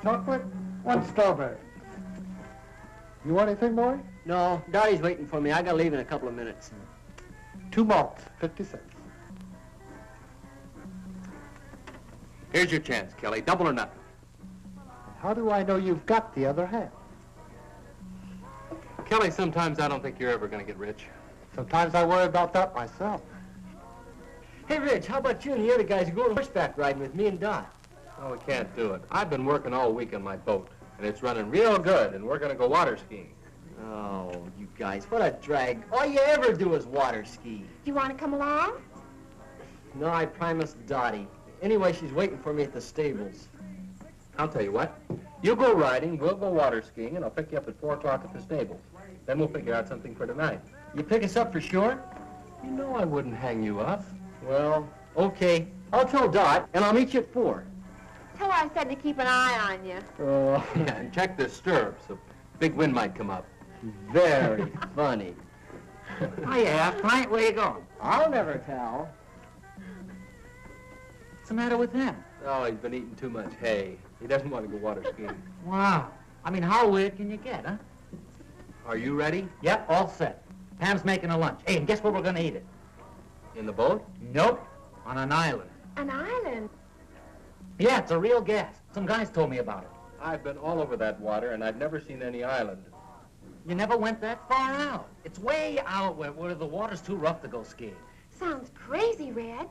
chocolate, 1 strawberry. You want anything, boy? No, Dottie's waiting for me. I gotta leave in a couple of minutes. 2 malts, 50 cents. Here's your chance, Kelly. Double or nothing. How do I know you've got the other half? Kelly, sometimes I don't think you're ever going to get rich. Sometimes I worry about that myself. Hey, Rich, how about you and the other guys going horseback riding with me and Dot? Oh, we can't do it. I've been working all week on my boat, and it's running real good, and we're going to go water skiing. Oh, you guys, what a drag. All you ever do is water ski. You want to come along? No, I promised Dottie. Anyway, she's waiting for me at the stables. I'll tell you what. You go riding, we'll go water skiing, and I'll pick you up at 4 o'clock at the stables. Then we'll figure out something for tonight. You pick us up for sure? You know I wouldn't hang you up. Well, okay. I'll tell Dot, and I'll meet you at 4. Tell her I said to keep an eye on you. Oh, Yeah, and check the stirrups. A big wind might come up. very funny. Hiya, Frank, where you going? I'll never tell. What's the matter with him? Oh, he's been eating too much hay. He doesn't want to go water skiing. Wow. I mean, how weird can you get, huh? Are you ready? Yep, all set. Pam's making a lunch. Hey, and guess where we're gonna eat it? In the boat? Nope. On an island. An island? Yeah, it's a real gas. Some guys told me about it. I've been all over that water, and I've never seen any island. You never went that far out. It's way out where the water's too rough to go skiing. Sounds crazy, Reg.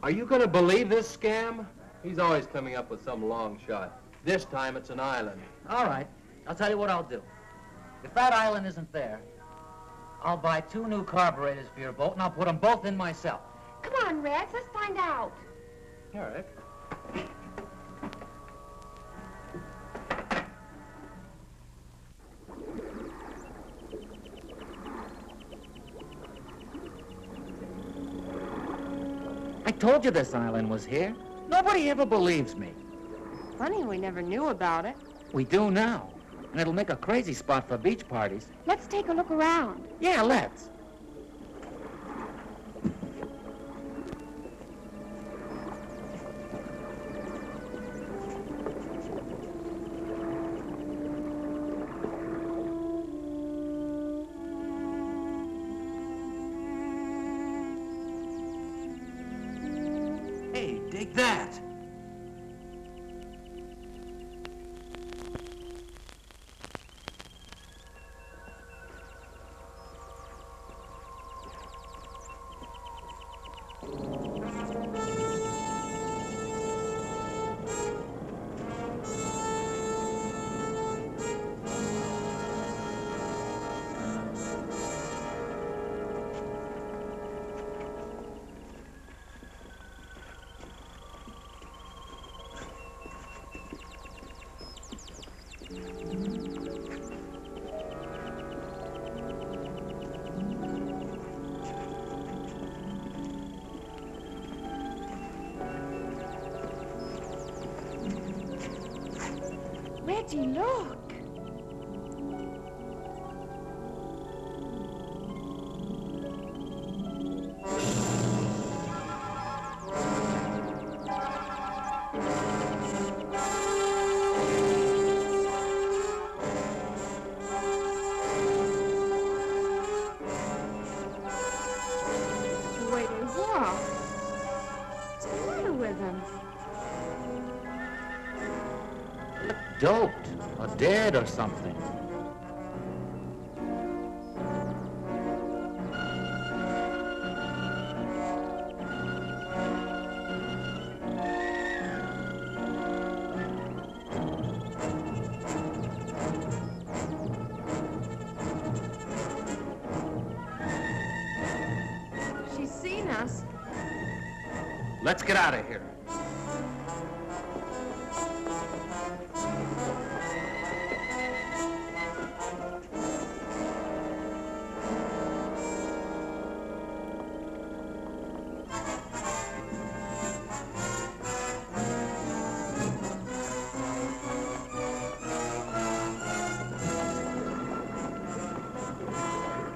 Are you going to believe this scam? He's always coming up with some long shot. This time it's an island. All right. I'll tell you what I'll do. If that island isn't there, I'll buy 2 new carburetors for your boat, and I'll put them both in myself. Come on, Rex, let's find out. All right. I told you this island was here. Nobody ever believes me. Funny we never knew about it. We do now. And it'll make a crazy spot for beach parties. Let's take a look around. Yeah, let's. Hey, dig that. Reggie, look. The way they walk. What's the matter with them? Doped or dead or something. She's seen us. Let's get out of here.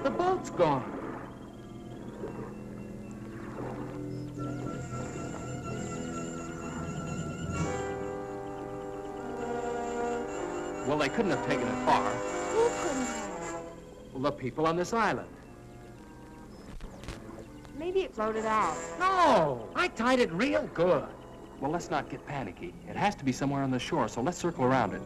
The boat's gone. Well, they couldn't have taken it far. Who couldn't have? Well, the people on this island. Maybe it floated out. No, I tied it real good. Well, let's not get panicky. It has to be somewhere on the shore, so let's circle around it.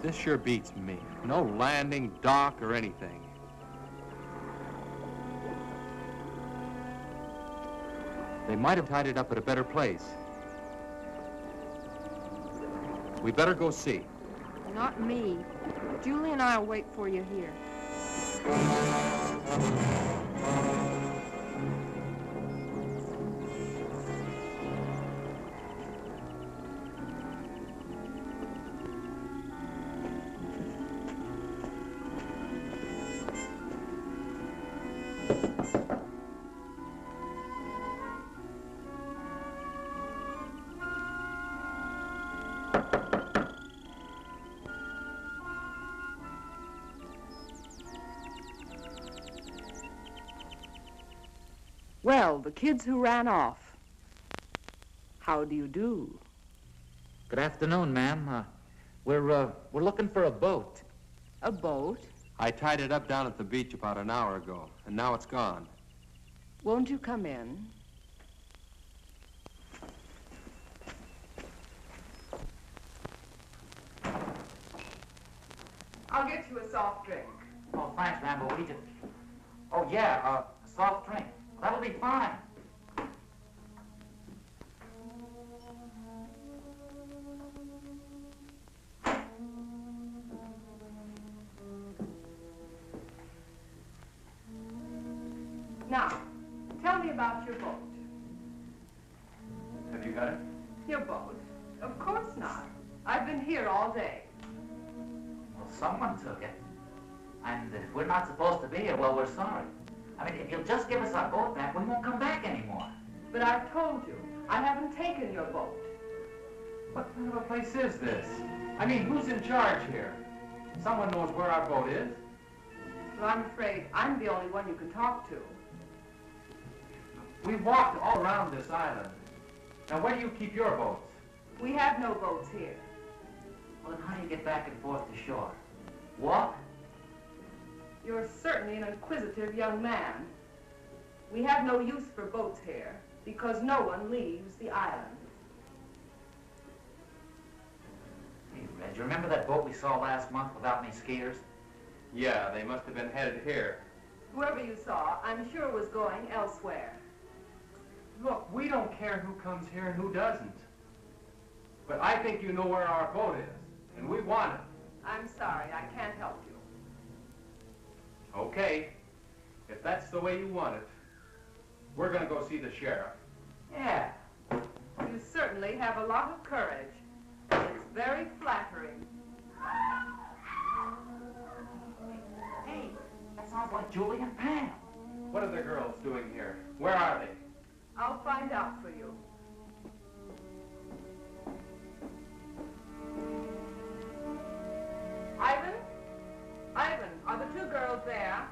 This sure beats me. No landing, dock, or anything. They might have tied it up at a better place. We better go see. Not me. Julie and I'll wait for you here. Well, the kids who ran off. How do you do? Good afternoon, ma'am. We're looking for a boat. A boat? I tied it up down at the beach about an hour ago, and now it's gone. Won't you come in? I'll get you a soft drink. Oh, thanks, ma'am, but we just... Oh, yeah, a soft drink. That'll be fine. Now, tell me about your boat. Have you got it? Your boat? Of course not. I've been here all day. Well, someone took it. And if we're not supposed to be here, well, we're sorry. I mean, if you'll just give us our boat back, we won't come back anymore. But I've told you, I haven't taken your boat. What kind of a place is this? I mean, who's in charge here? Someone knows where our boat is. Well, I'm afraid I'm the only one you can talk to. We walked all around this island. Now, where do you keep your boats? We have no boats here. Well, then how do you get back and forth to shore? Walk? You're certainly an inquisitive young man. We have no use for boats here because no one leaves the island. Hey, Reg, you remember that boat we saw last month without any skiers? Yeah, they must have been headed here. Whoever you saw, I'm sure was going elsewhere. Look, we don't care who comes here and who doesn't. But I think you know where our boat is, and we want it. I'm sorry, I can't help you. Okay, if that's the way you want it, we're gonna go see the sheriff. Yeah. You certainly have a lot of courage. It's very flattering. Hey, that sounds like Julie and Pam. What are the girls doing here? Where are they? I'll find out for you. Ivan? Ivan, are the two girls there?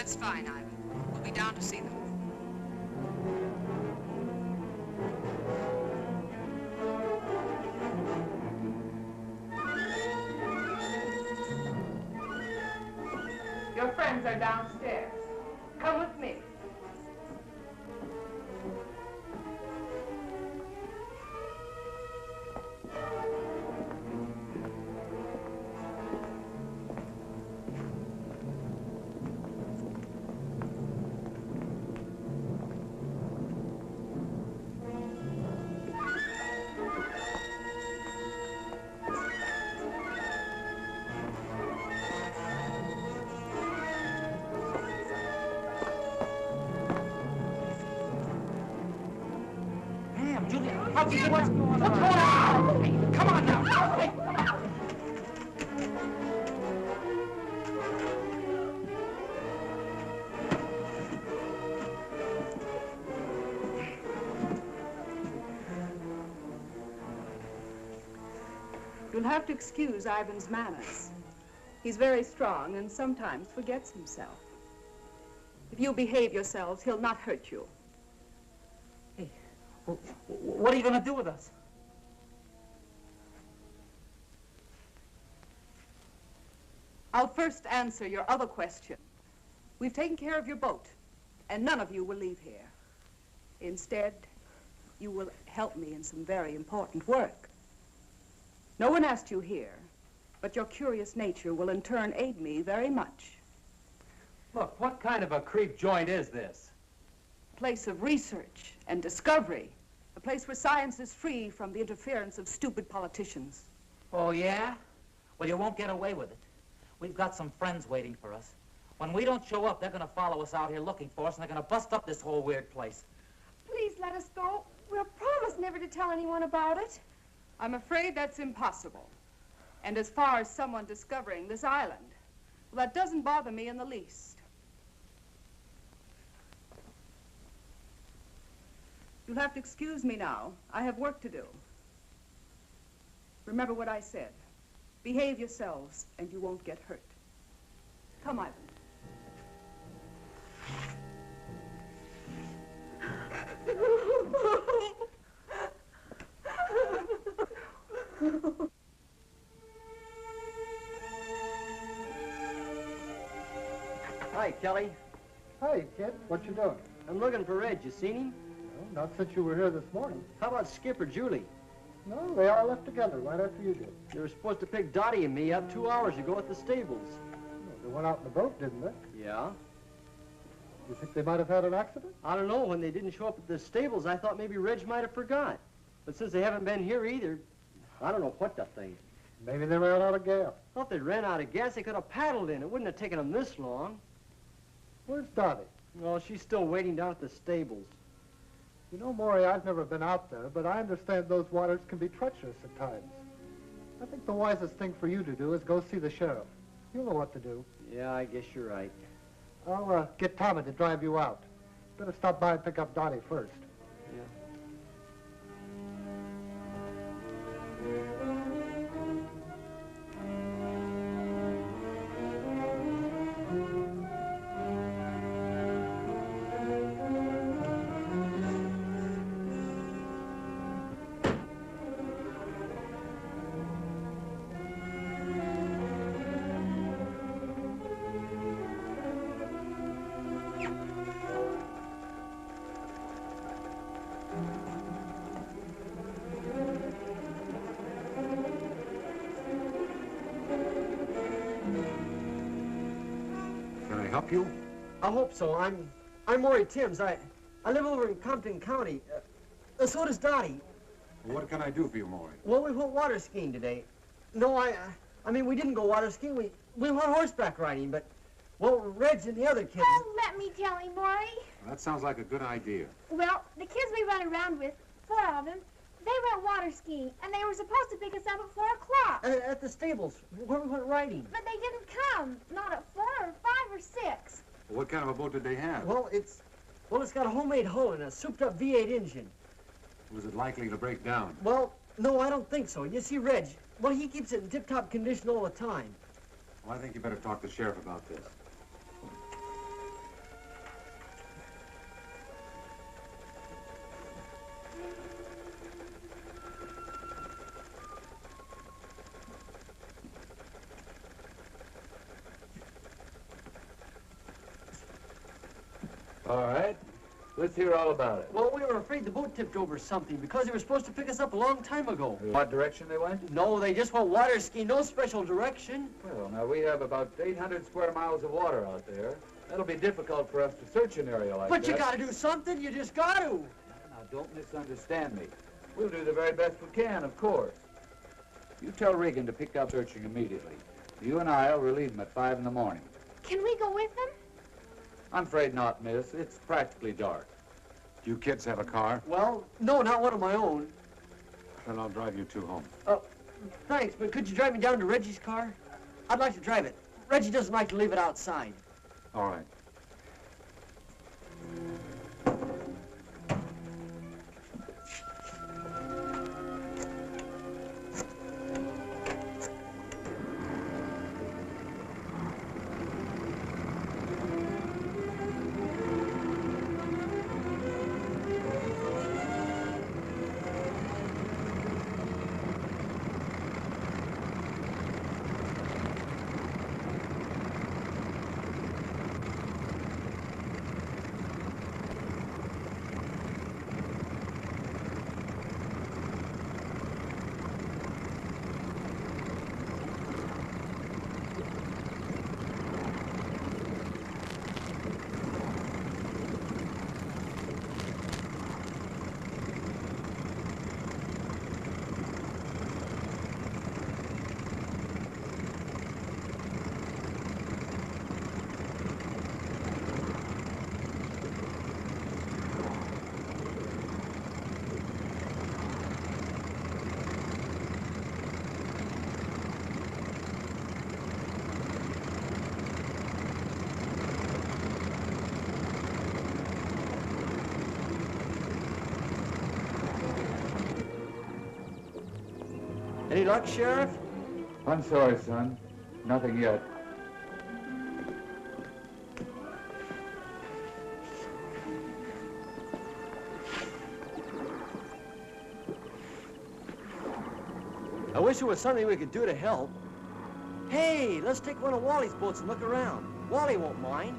That's fine, Ivan. We'll be down to see them. Your friends are downstairs. Come with me. What's going on? Hey, come on now. Hey. You'll have to excuse Ivan's manners. He's very strong and sometimes forgets himself. If you'll behave yourselves, he'll not hurt you. Hey, what are you going to do with us? I'll first answer your other question. We've taken care of your boat, and none of you will leave here. Instead, you will help me in some very important work. No one asked you here, but your curious nature will in turn aid me very much. Look, what kind of a creep joint is this? A place of research and discovery. A place where science is free from the interference of stupid politicians. Oh, yeah? Well, you won't get away with it. We've got some friends waiting for us. When we don't show up, they're going to follow us out here looking for us, and they're going to bust up this whole weird place. Please let us go. We'll promise never to tell anyone about it. I'm afraid that's impossible. And as far as someone discovering this island, well, that doesn't bother me in the least. You'll have to excuse me now. I have work to do. Remember what I said. Behave yourselves, and you won't get hurt. Come, Ivan. Hi, Kelly. Hey, kid, what you doing? I'm looking for Red. You seen him? Well, not since you were here this morning. How about Skip or Julie? No, they all left together right after you did. They were supposed to pick Dottie and me up 2 hours ago at the stables. Well, they went out in the boat, didn't they? Yeah? You think they might have had an accident? I don't know. When they didn't show up at the stables, I thought maybe Reg might have forgot. But since they haven't been here either, I don't know what to think. Maybe they ran out of gas. Well, if they ran out of gas, they could have paddled in. It wouldn't have taken them this long. Where's Dottie? Well, she's still waiting down at the stables. You know, Maury, I've never been out there, but I understand those waters can be treacherous at times. I think the wisest thing for you to do is go see the sheriff. You'll know what to do. Yeah, I guess you're right. I'll get Tommy to drive you out. Better stop by and pick up Dottie first. Yeah. Help you? I hope so. I'm Maury Timms. I live over in Compton County. So does Dottie. Well, what can I do for you, Maury? Well, we went water skiing today. No, I mean, we didn't go water skiing. We went horseback riding, but, well, Reg and the other kids... Oh, let me tell him, Maury. Well, that sounds like a good idea. Well, the kids we run around with, 4 of them, they went water skiing, and they were supposed to pick us up at 4 o'clock. At the stables, where we went riding. But they didn't come. Not at 4 or 5 or 6. Well, what kind of a boat did they have? Well, it's got a homemade hull and a souped-up V8 engine. Was it likely to break down? Well, no, I don't think so. You see, Reg, well, he keeps it in tip-top condition all the time. Well, I think you better talk to the sheriff about this. All right. Let's hear all about it. Well, we were afraid the boat tipped over something because they were supposed to pick us up a long time ago. What direction they went? No, they just went water skiing, no special direction. Well, now we have about 800 square miles of water out there. That'll be difficult for us to search an area like that. But you gotta do something, you just gotta. Now, don't misunderstand me. We'll do the very best we can, of course. You tell Regan to pick up searching immediately. You and I'll relieve him at 5 in the morning. Can we go with them? I'm afraid not, miss. It's practically dark. Do you kids have a car? Well, no, not one of my own. Then I'll drive you two home. Thanks, but could you drive me down to Reggie's car? I'd like to drive it. Reggie doesn't like to leave it outside. All right. Any luck, Sheriff? I'm sorry, son. Nothing yet. I wish there was something we could do to help. Hey, let's take one of Wally's boats and look around. Wally won't mind.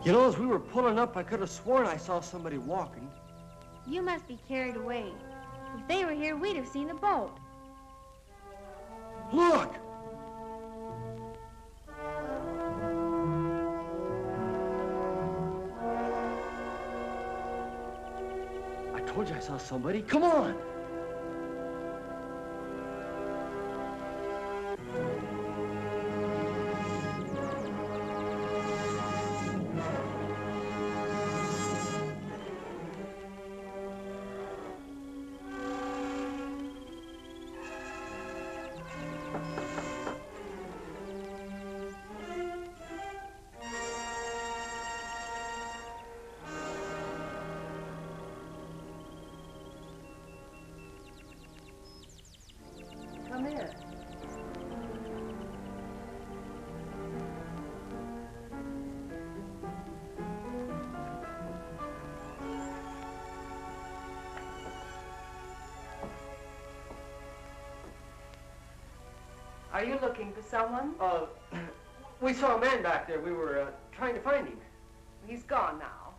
You know, as we were pulling up, I could have sworn I saw somebody walking. You must be carried away. If they were here, we'd have seen the boat. Look! I told you I saw somebody. Come on! Are you looking for someone? We saw a man back there. We were trying to find him. He's gone now.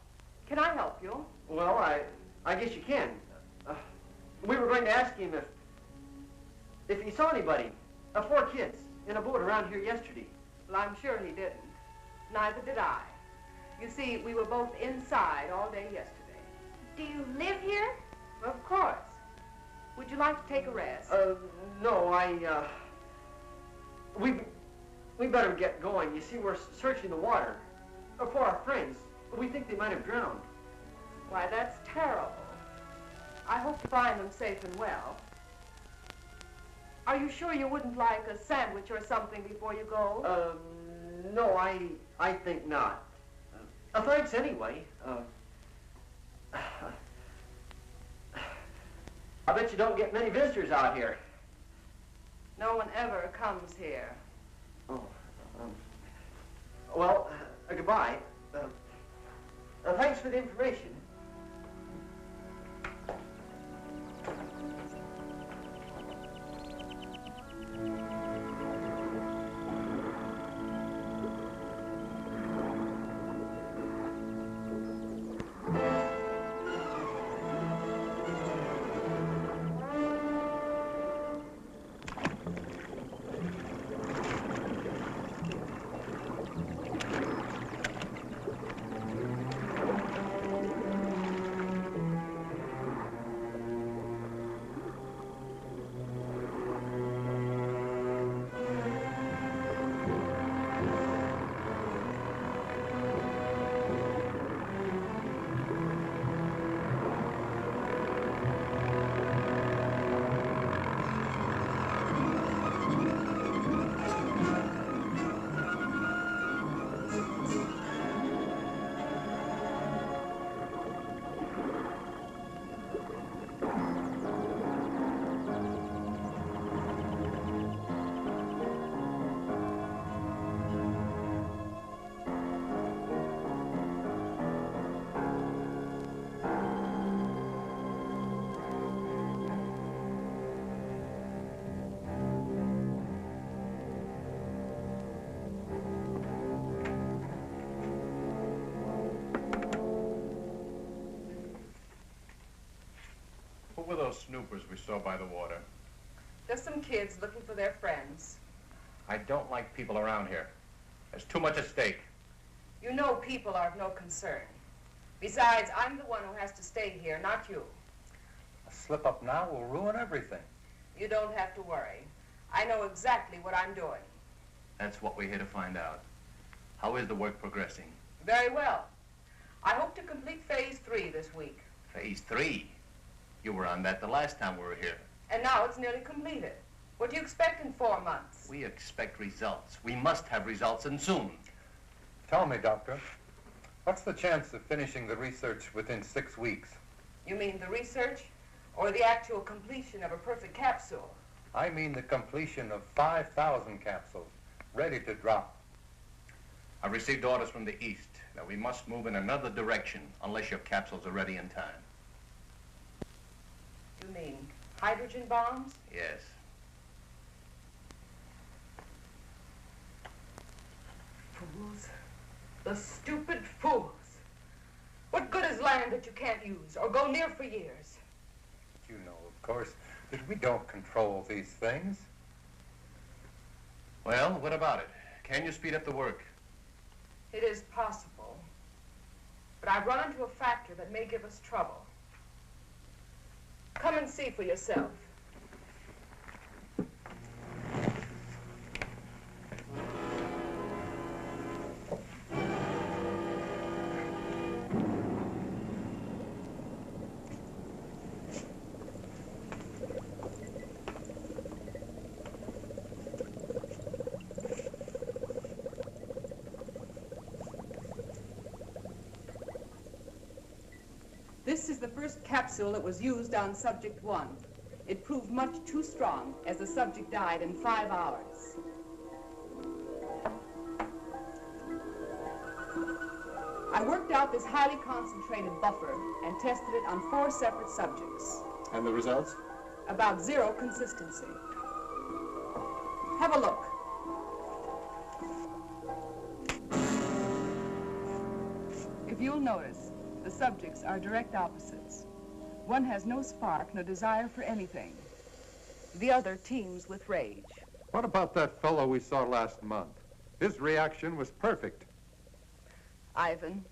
Can I help you? Well, I guess you can. We were going to ask him if he saw anybody, 4 kids, in a boat around here yesterday. Well, I'm sure he didn't. Neither did I. You see, we were both inside all day yesterday. Do you live here? Of course. Would you like to take a rest? No, we better get going. You see, we're searching the water for our friends. We think they might have drowned. Why, that's terrible. I hope to find them safe and well. Are you sure you wouldn't like a sandwich or something before you go? No, I think not. Thanks anyway. I bet you don't get many visitors out here. No one ever comes here. Oh, well, goodbye. Thanks for the information. Who were those snoopers we saw by the water? Just some kids looking for their friends. I don't like people around here. There's too much at stake. You know people are of no concern. Besides, I'm the one who has to stay here, not you. A slip up now will ruin everything. You don't have to worry. I know exactly what I'm doing. That's what we're here to find out. How is the work progressing? Very well. I hope to complete phase 3 this week. Phase 3? You were on that the last time we were here. And now it's nearly completed. What do you expect in 4 months? We expect results. We must have results, and soon. Tell me, Doctor, what's the chance of finishing the research within 6 weeks? You mean the research or the actual completion of a perfect capsule? I mean the completion of 5,000 capsules, ready to drop. I've received orders from the East that we must move in another direction unless your capsules are ready in time. You mean hydrogen bombs? Yes. Fools. The stupid fools. What good is land that you can't use or go near for years? You know, of course, that we don't control these things. Well, what about it? Can you speed up the work? It is possible. But I've run into a factor that may give us trouble. Come and see for yourself. This is the first capsule that was used on subject 1. It proved much too strong, as the subject died in 5 hours. I worked out this highly concentrated buffer and tested it on 4 separate subjects. And the results? About 0 consistency. Have a look. If you'll notice, the subjects are direct opposites. One has no spark, no desire for anything. The other teems with rage. What about that fellow we saw last month? His reaction was perfect. Ivan,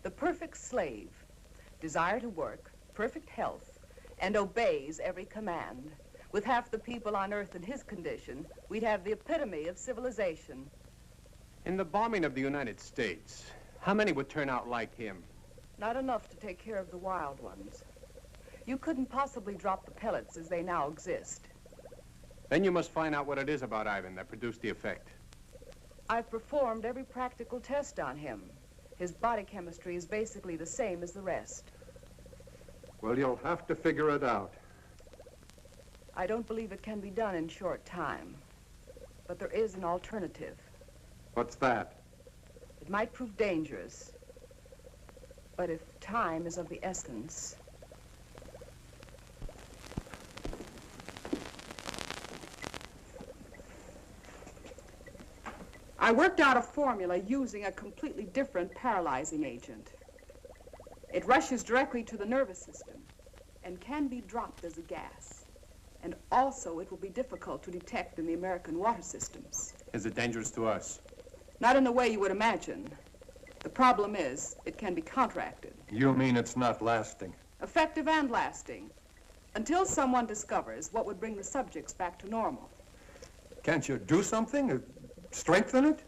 the perfect slave, desire to work, perfect health, and obeys every command. With half the people on Earth in his condition, we'd have the epitome of civilization. In the bombing of the United States, how many would turn out like him? Not enough to take care of the wild ones. You couldn't possibly drop the pellets as they now exist. Then you must find out what it is about Ivan that produced the effect. I've performed every practical test on him. His body chemistry is basically the same as the rest. Well, you'll have to figure it out. I don't believe it can be done in short time. But there is an alternative. What's that? It might prove dangerous. But if time is of the essence... I worked out a formula using a completely different paralyzing agent. It rushes directly to the nervous system and can be dropped as a gas. And also, it will be difficult to detect in the American water systems. Is it dangerous to us? Not in the way you would imagine. The problem is, it can be counteracted. You mean it's not lasting? Effective and lasting, until someone discovers what would bring the subjects back to normal. Can't you do something? Strengthen it?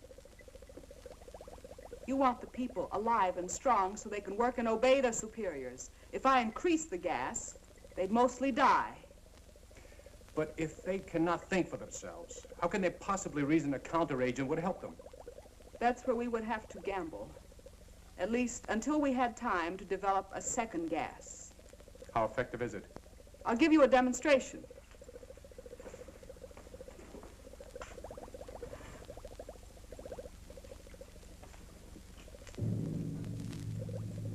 You want the people alive and strong so they can work and obey their superiors. If I increase the gas, they'd mostly die. But if they cannot think for themselves, how can they possibly reason a counteragent would help them? That's where we would have to gamble. At least until we had time to develop a second gas. How effective is it? I'll give you a demonstration.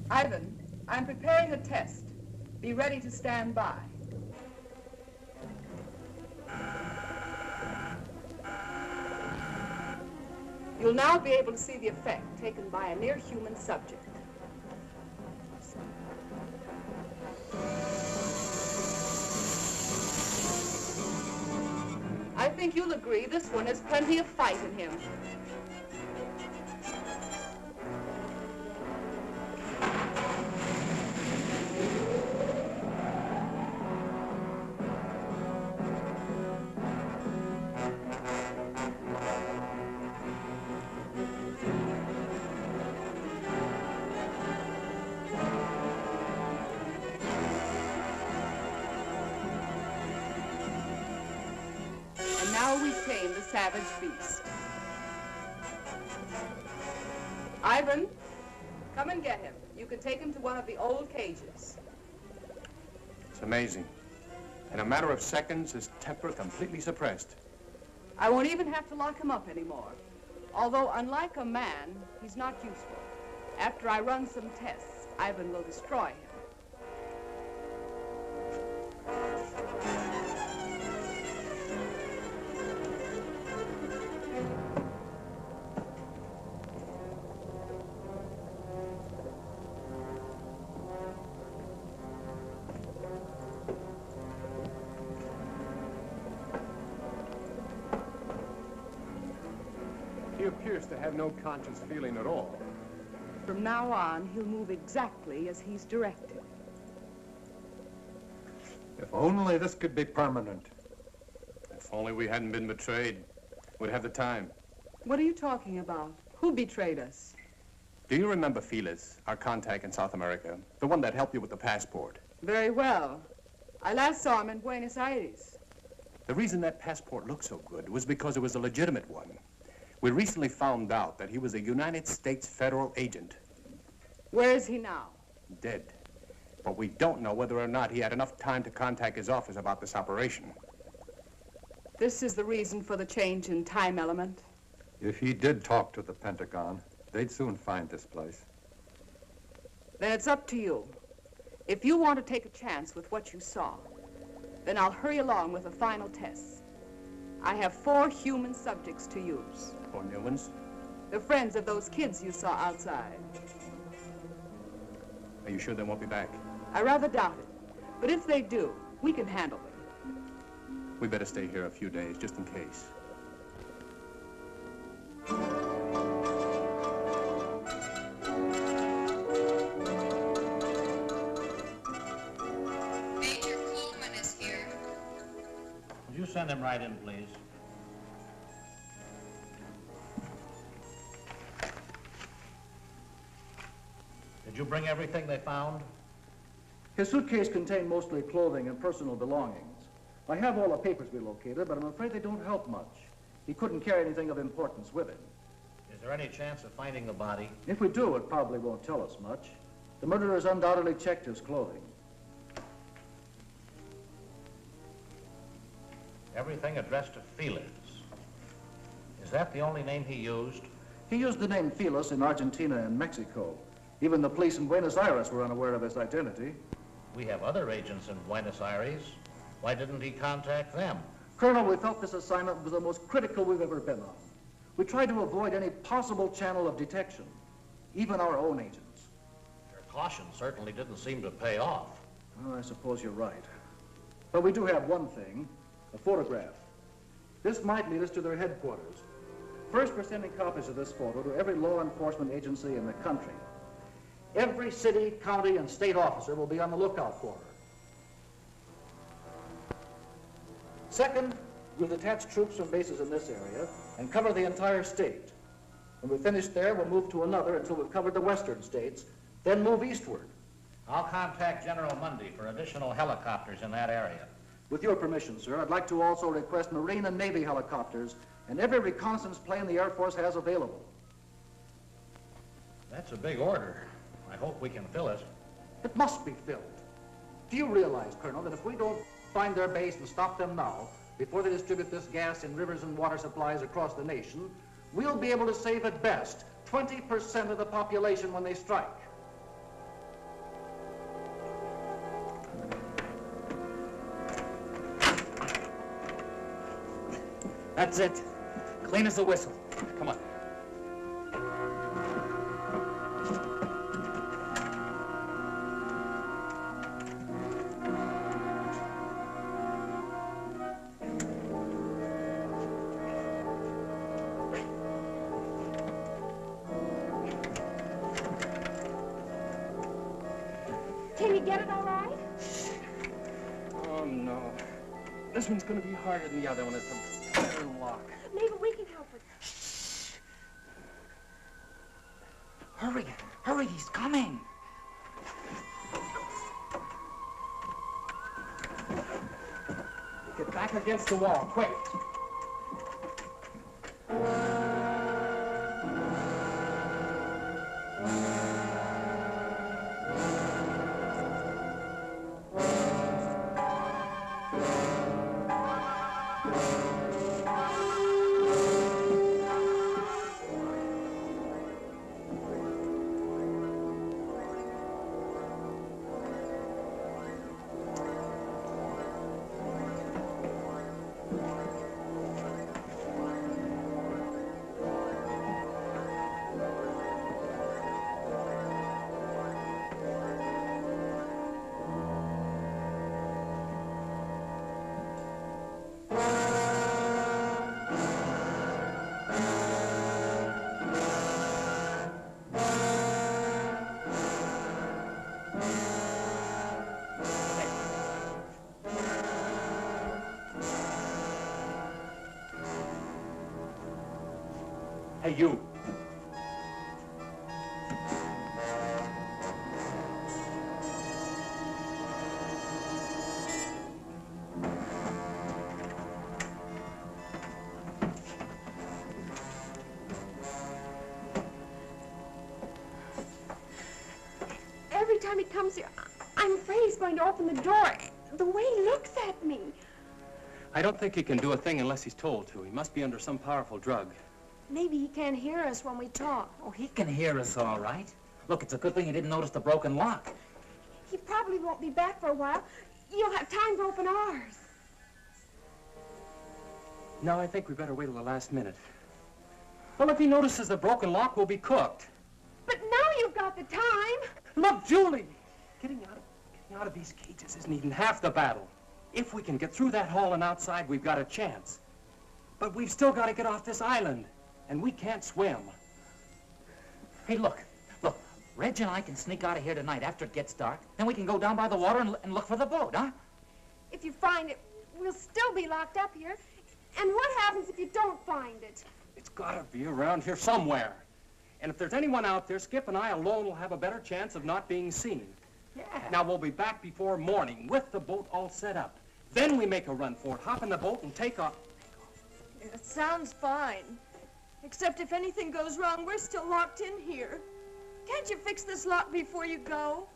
Ivan, I'm preparing a test. Be ready to stand by. You'll now be able to see the effect taken by a near-human subject. I think you'll agree this one has plenty of fight in him. Now we tame the savage beast. Ivan, come and get him. You can take him to one of the old cages. It's amazing. In a matter of seconds, his temper completely suppressed. I won't even have to lock him up anymore. Although, unlike a man, he's not useful. After I run some tests, Ivan will destroy him. He appears to have no conscious feeling at all. From now on, he'll move exactly as he's directed. If only this could be permanent. If only we hadn't been betrayed, we'd have the time. What are you talking about? Who betrayed us? Do you remember Felix, our contact in South America? The one that helped you with the passport? Very well. I last saw him in Buenos Aires. The reason that passport looked so good was because it was a legitimate one. We recently found out that he was a United States federal agent. Where is he now? Dead. But we don't know whether or not he had enough time to contact his office about this operation. This is the reason for the change in time element? If he did talk to the Pentagon, they'd soon find this place. Then it's up to you. If you want to take a chance with what you saw, then I'll hurry along with the final tests. I have 4 human subjects to use. 4 new ones? They're friends of those kids you saw outside. Are you sure they won't be back? I rather doubt it. But if they do, we can handle them. We better stay here a few days, just in case. Major Coleman is here. Would you send him right in, please? Did you bring everything they found? His suitcase contained mostly clothing and personal belongings. I have all the papers we located, but I'm afraid they don't help much. He couldn't carry anything of importance with him. Is there any chance of finding the body? If we do, it probably won't tell us much. The murderers undoubtedly checked his clothing. Everything addressed to Felix. Is that the only name he used? He used the name Felix in Argentina and Mexico. Even the police in Buenos Aires were unaware of his identity. We have other agents in Buenos Aires. Why didn't he contact them? Colonel, we felt this assignment was the most critical we've ever been on. We tried to avoid any possible channel of detection, even our own agents. Your caution certainly didn't seem to pay off. Well, I suppose you're right. But we do have one thing, a photograph. This might lead us to their headquarters. First, we're sending copies of this photo to every law enforcement agency in the country. Every city, county, and state officer will be on the lookout for her. Second, we'll detach troops from bases in this area and cover the entire state. When we finish there, we'll move to another until we've covered the western states, then move eastward. I'll contact General Mundy for additional helicopters in that area. With your permission, sir, I'd like to also request Marine and Navy helicopters and every reconnaissance plane the Air Force has available. That's a big order. I hope we can fill it. It must be filled. Do you realize, Colonel, that if we don't find their base and stop them now, before they distribute this gas in rivers and water supplies across the nation, we'll be able to save at best 20% of the population when they strike. That's it. Clean as a whistle. Come on. Can you get it all right? Oh, no. This one's going to be harder than the other one. It's a pattern lock. Maybe we can help with Hurry, hurry, he's coming. Get back against the wall, quick. Hey, you. Every time he comes here, I'm afraid he's going to open the door. The way he looks at me. I don't think he can do a thing unless he's told to. He must be under some powerful drug. Maybe he can't hear us when we talk. Oh, he can hear us all right. Look, it's a good thing he didn't notice the broken lock. He probably won't be back for a while. You'll have time to open ours. No, I think we better wait till the last minute. Well, if he notices the broken lock, we'll be cooked. But now you've got the time. Look, Julie! Getting out of these cages isn't even half the battle. If we can get through that hall and outside, we've got a chance. But we've still got to get off this island, and we can't swim. Hey, look. Reg and I can sneak out of here tonight after it gets dark. Then we can go down by the water and look for the boat, huh? If you find it, we'll still be locked up here. And what happens if you don't find it? It's got to be around here somewhere. And if there's anyone out there, Skip and I alone will have a better chance of not being seen. Yeah. Now, we'll be back before morning with the boat all set up. Then we make a run for it, hop in the boat and take off. It sounds fine. Except if anything goes wrong, we're still locked in here. Can't you fix this lock before you go?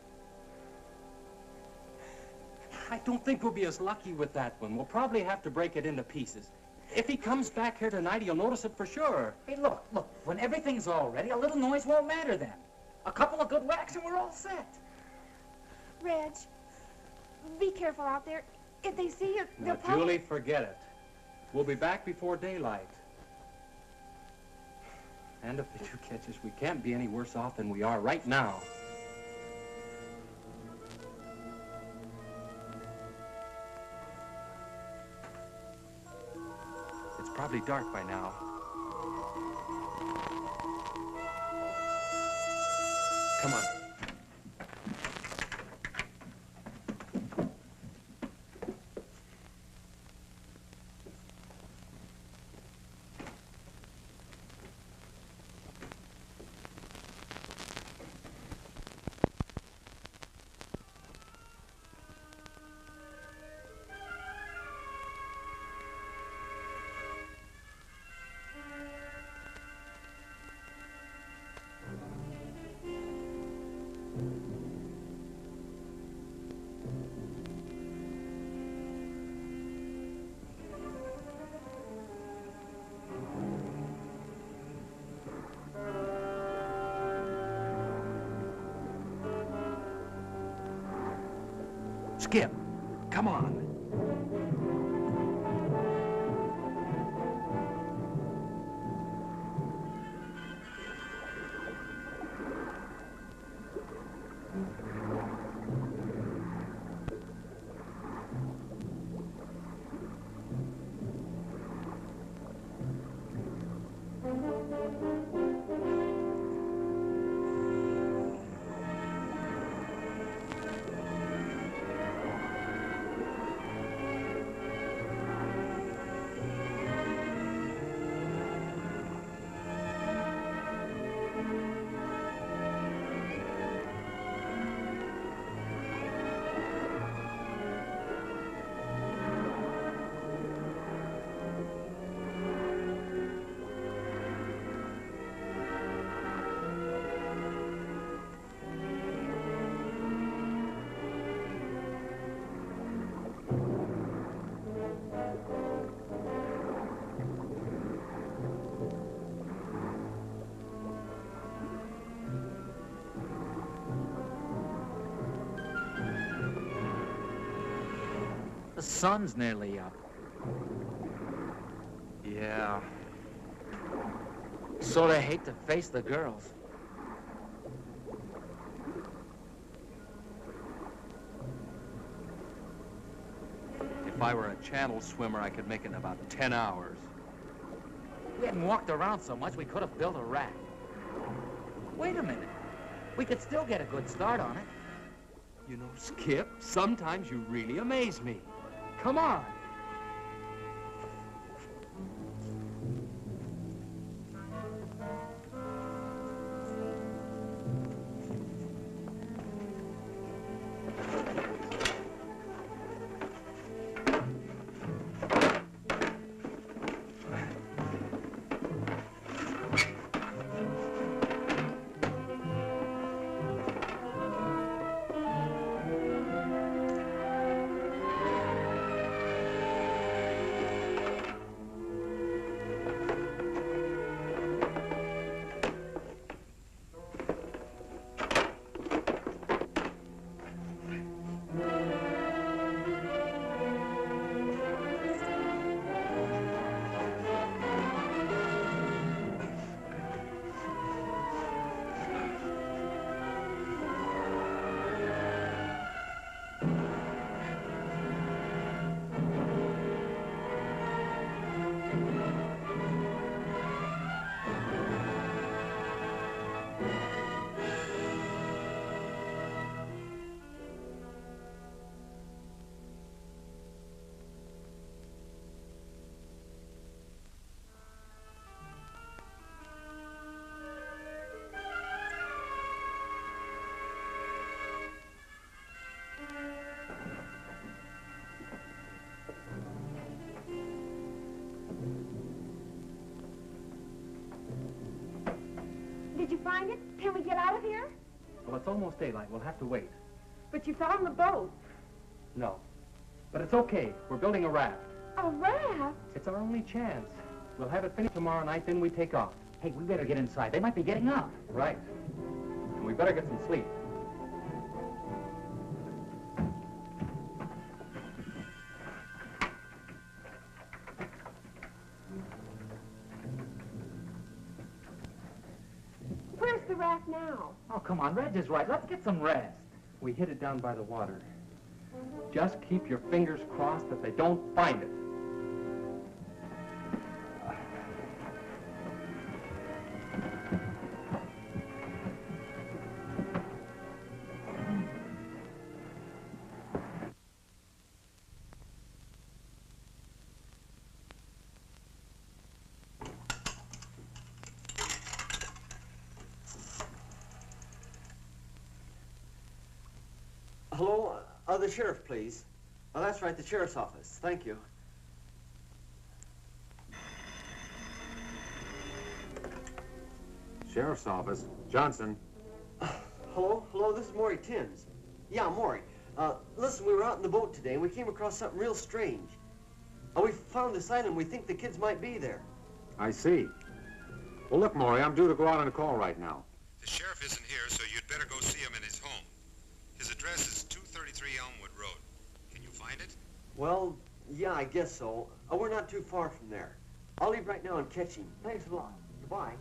I don't think we'll be as lucky with that one. We'll probably have to break it into pieces. If he comes back here tonight, he'll notice it for sure. Hey, look. When everything's all ready, a little noise won't matter then. A couple of good whacks and we're all set. Reg, be careful out there. If they see you, Now, they'll probably... Julie, forget it. We'll be back before daylight. And if they do catch us, we can't be any worse off than we are right now. It's probably dark by now. Come on. Skip, come on. The sun's nearly up. Yeah. Sort of hate to face the girls. If I were a channel swimmer, I could make it in about 10 hours. We hadn't walked around so much, we could have built a raft. Wait a minute. We could still get a good start on it. You know, Skip, sometimes you really amaze me. Come on. find it? Can we get out of here? Well, it's almost daylight. We'll have to wait. But you found the boat. No. But it's okay. We're building a raft. A raft? It's our only chance. We'll have it finished tomorrow night, then we take off. Hey, we better get inside. They might be getting up. Right. And we better get some sleep. Where's the raft now? Oh, come on. Reg is right. Let's get some rest. We hid it down by the water. Just keep your fingers crossed that they don't find it. Hello? The sheriff, please. Oh, that's right, the sheriff's office. Thank you. Sheriff's office. Johnson. Hello? Hello, this is Maury Timms. Yeah, Maury. Listen, we were out in the boat today, and we came across something real strange. We found this island. We think the kids might be there. I see. Well, look, Maury, I'm due to go out on a call right now. The sheriff isn't here, so you'd better go see him in his home. His address is 233 Elmwood Road. Can you find it? Well, yeah, I guess so. We're not too far from there. I'll leave right now and catch him. Thanks a lot. Goodbye.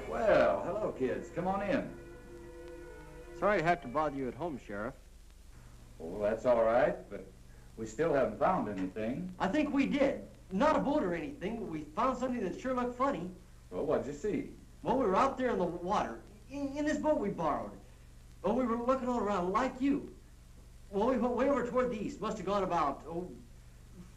Well, hello, kids. Come on in. Sorry to have to bother you at home, Sheriff. Oh, that's all right, but we still haven't found anything. I think we did. Not a boat or anything, but we found something that sure looked funny. Well, what'd you see? Well, we were out there in the water, in this boat we borrowed. Well, we were looking all around like you. Well, we went way over toward the east. Must have gone about,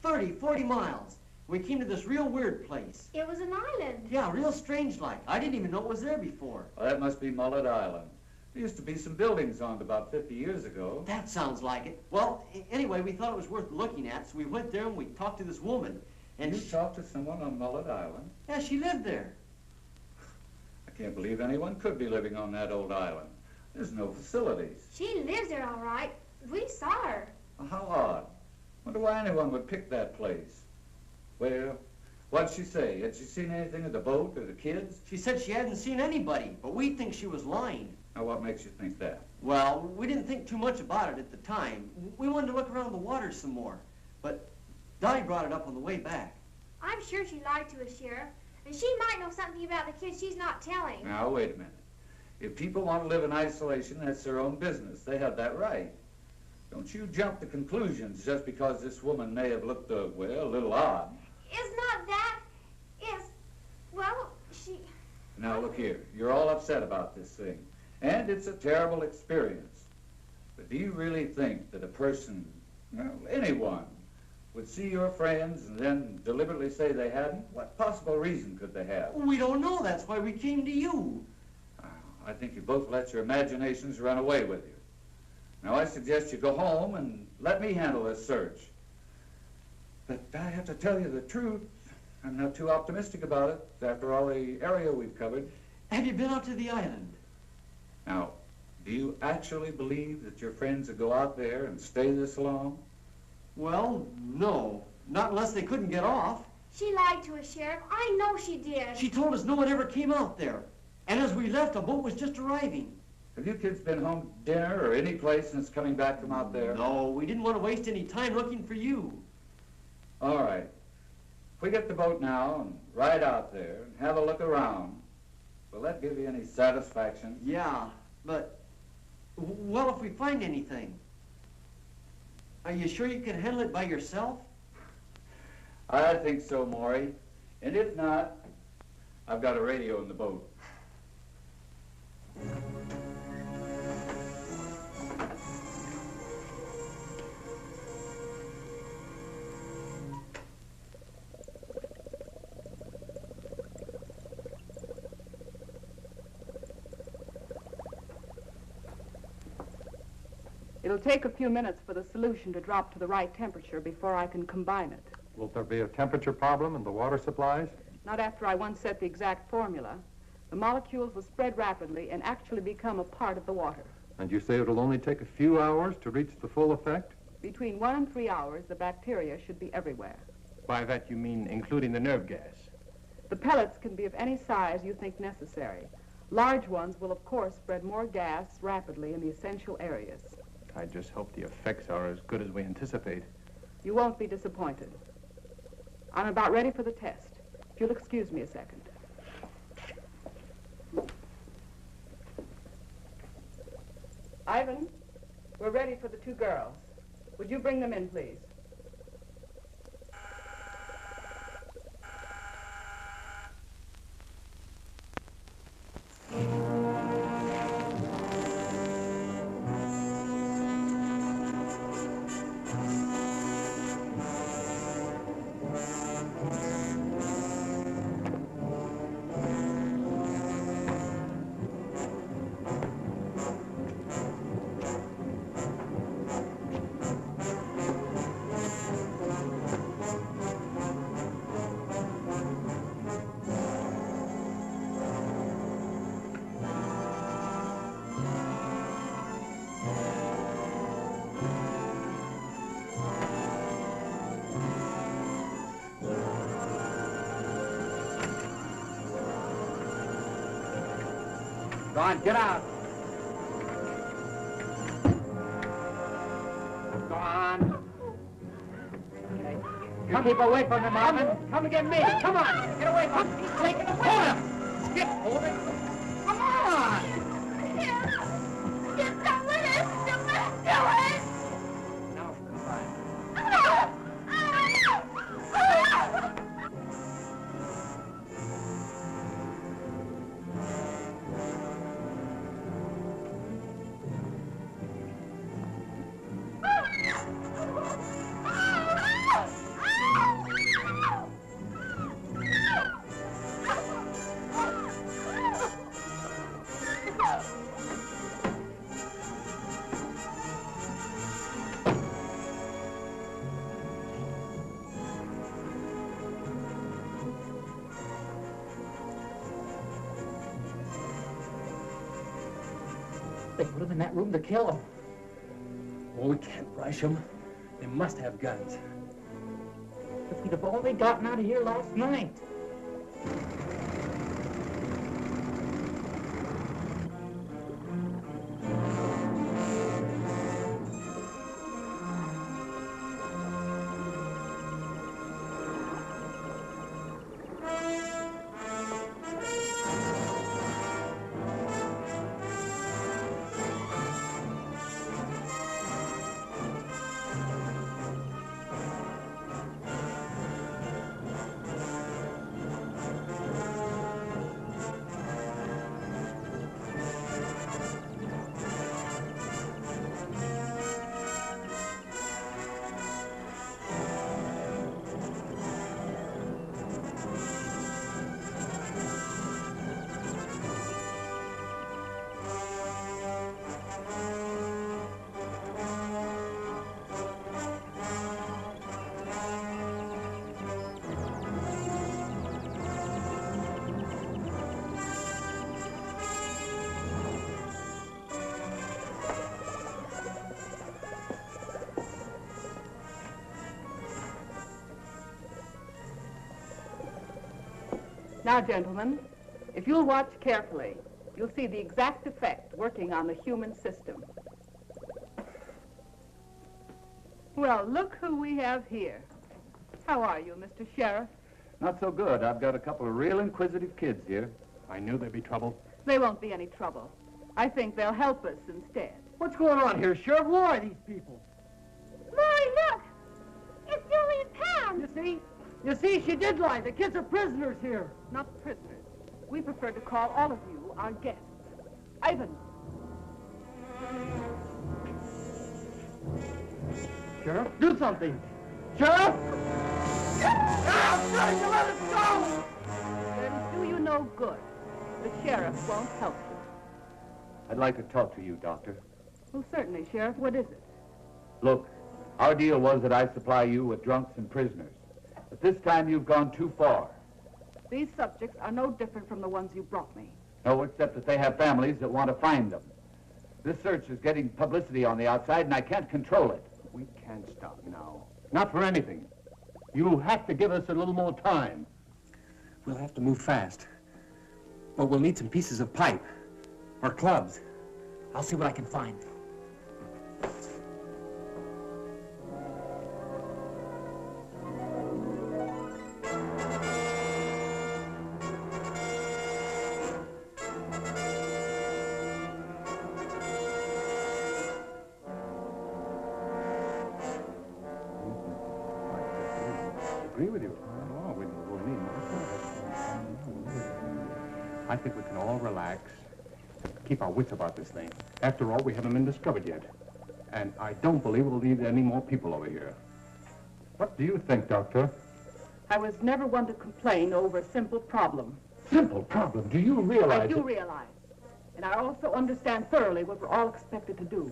30, 40 miles. We came to this real weird place. It was an island. Yeah, real strange like. I didn't even know it was there before. Well, that must be Mullet Island. There used to be some buildings on it about 50 years ago. That sounds like it. Well, anyway, we thought it was worth looking at, so we went there and we talked to this woman. And you talked to someone on Mullet Island? Yeah, she lived there. I can't believe anyone could be living on that old island. There's no facilities. She lives there all right. We saw her. Well, how odd. Wonder why anyone would pick that place. Well, what'd she say? Had she seen anything of the boat or the kids? She said she hadn't seen anybody, but we think she was lying. Now, what makes you think that? Well, we didn't think too much about it at the time. We wanted to look around the water some more. But Dottie brought it up on the way back. I'm sure she lied to us, Sheriff. And she might know something about the kids she's not telling. Now, wait a minute. If people want to live in isolation, that's their own business. They have that right. Don't you jump to conclusions just because this woman may have looked, well, a little odd. It's not that. It's, well, she... Now, look here. You're all upset about this thing. And it's a terrible experience. But do you really think that a person, well, anyone, would see your friends and then deliberately say they hadn't? What possible reason could they have? We don't know. That's why we came to you. I think you both let your imaginations run away with you. Now, I suggest you go home and let me handle this search. But I have to tell you the truth. I'm not too optimistic about it, after all the area we've covered. Have you been out to the island? Now, do you actually believe that your friends would go out there and stay this long? Well, no. Not unless they couldn't get off. She lied to us, Sheriff. I know she did. She told us no one ever came out there. And as we left, a boat was just arriving. Have you kids been home to dinner or any place since coming back from out there? No, we didn't want to waste any time looking for you. All right. If we get the boat now and ride out there and have a look around, will that give you any satisfaction? Yeah, but, well, if we find anything, are you sure you can handle it by yourself? I think so, Maury. And if not, I've got a radio in the boat. It'll take a few minutes for the solution to drop to the right temperature before I can combine it. Will there be a temperature problem in the water supplies? Not after I once set the exact formula. The molecules will spread rapidly and actually become a part of the water. And you say it'll only take a few hours to reach the full effect? Between 1 and 3 hours, the bacteria should be everywhere. By that you mean including the nerve gas? The pellets can be of any size you think necessary. Large ones will, of course, spread more gas rapidly in the essential areas. I just hope the effects are as good as we anticipate. You won't be disappointed. I'm about ready for the test. If you'll excuse me a second. Ivan, we're ready for the 2 girls. Would you bring them in, please? Go on, get out. Go on. You keep away from him, Marvin. Come and get me. Come on. Get away from him. He's taking a hold him. Skip, hold it. Come on. Get some with us. Do it. Now, goodbye. They put him in that room to kill him. Oh, we can't rush them. They must have guns. If we'd have only gotten out of here last night. Now, gentlemen, if you'll watch carefully, you'll see the exact effect working on the human system. Well, look who we have here. How are you, Mr. Sheriff? Not so good. I've got a couple of real inquisitive kids here. I knew there'd be trouble. There won't be any trouble. I think they'll help us instead. What's going on here, Sheriff? Who are these people? Maury, look! It's Julie and Pam! You see, she did lie. The kids are prisoners here. Not prisoners. We prefer to call all of you our guests. Ivan. Sheriff, do something. Sheriff! I'm trying to let us go! It'll do you no good. The sheriff won't help you. I'd like to talk to you, Doctor. Well, certainly, Sheriff. What is it? Look, our deal was that I supply you with drunks and prisoners. But this time you've gone too far. These subjects are no different from the ones you brought me. No, except that they have families that want to find them. This search is getting publicity on the outside, and I can't control it. We can't stop now. Not for anything. You have to give us a little more time. We'll have to move fast. But we'll need some pieces of pipe. Or clubs. I'll see what I can find. Agree with you. Oh, we'll need more. I think we can all relax. Keep our wits about this thing. After all, we haven't been discovered yet. And I don't believe we'll need any more people over here. What do you think, Doctor? I was never one to complain over a simple problem. Simple problem. Do you realize I do realize. And I also understand thoroughly what we're all expected to do.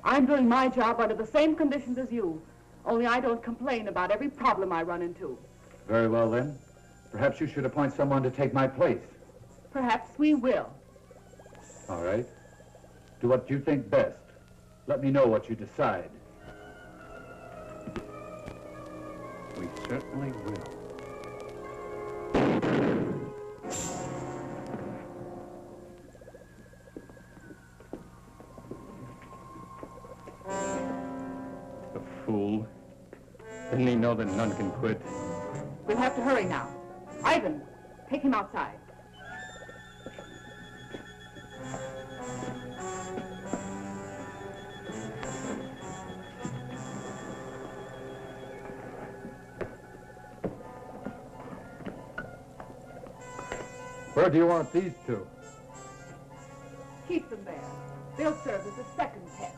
I'm doing my job under the same conditions as you. Only I don't complain about every problem I run into. Very well, then. Perhaps you should appoint someone to take my place. Perhaps we will. All right. Do what you think best. Let me know what you decide. We certainly will. The fool. Didn't he know that none can quit? We'll have to hurry now. Ivan, take him outside. Where do you want these two? Keep them there. They'll serve as a second test.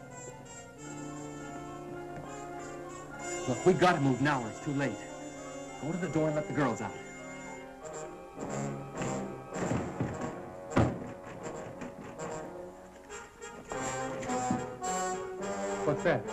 Look, we gotta move now or it's too late. Go to the door and let the girls out. What's that?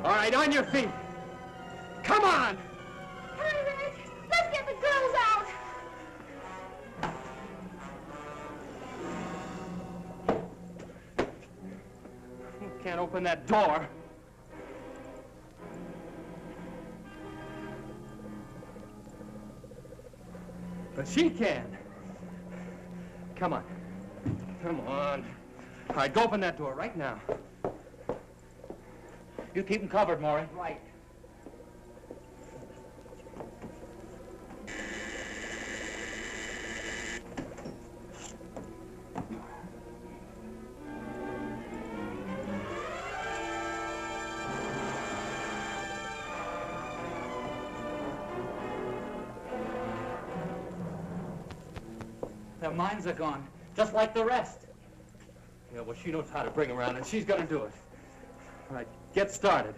All right, on your feet. Come on! Hurry, Reg! Let's get the girls out! can't open that door. But she can. Come on. Come on. All right, go open that door right now. You keep them covered, Maury. Right. Their minds are gone, just like the rest. Yeah, well, she knows how to bring around, and she's gonna do it. All right, get started.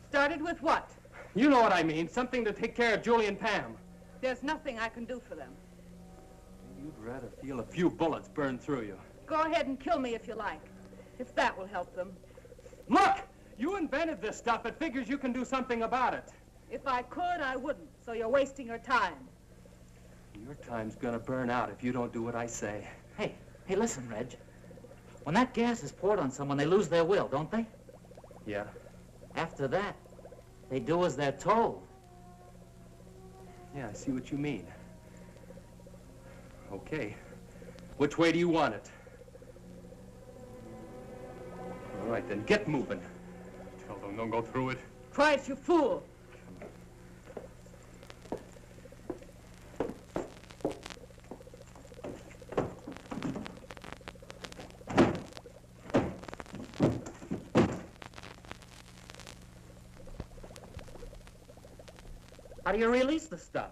Started with what? You know what I mean. Something to take care of Julie and Pam. There's nothing I can do for them. You'd rather feel a few bullets burn through you. Go ahead and kill me if you like, if that will help them. Look! You invented this stuff. It figures you can do something about it. If I could, I wouldn't, so you're wasting your time. Your time's gonna burn out if you don't do what I say. Hey, listen, Reg. When that gas is poured on someone, they lose their will, don't they? Yeah. After that, they do as they're told. Yeah, I see what you mean. Okay. Which way do you want it? All right, then get moving. Tell them don't go through it. Christ, you fool! How do you release the stuff?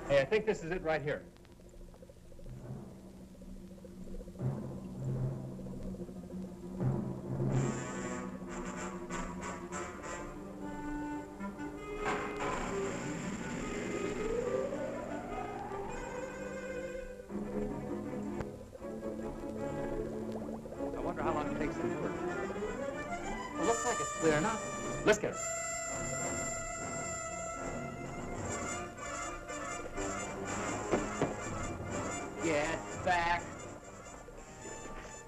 Hey, I think this is it right here. I wonder how long it takes to work. It looks like it's clear enough. Let's get her. Get back.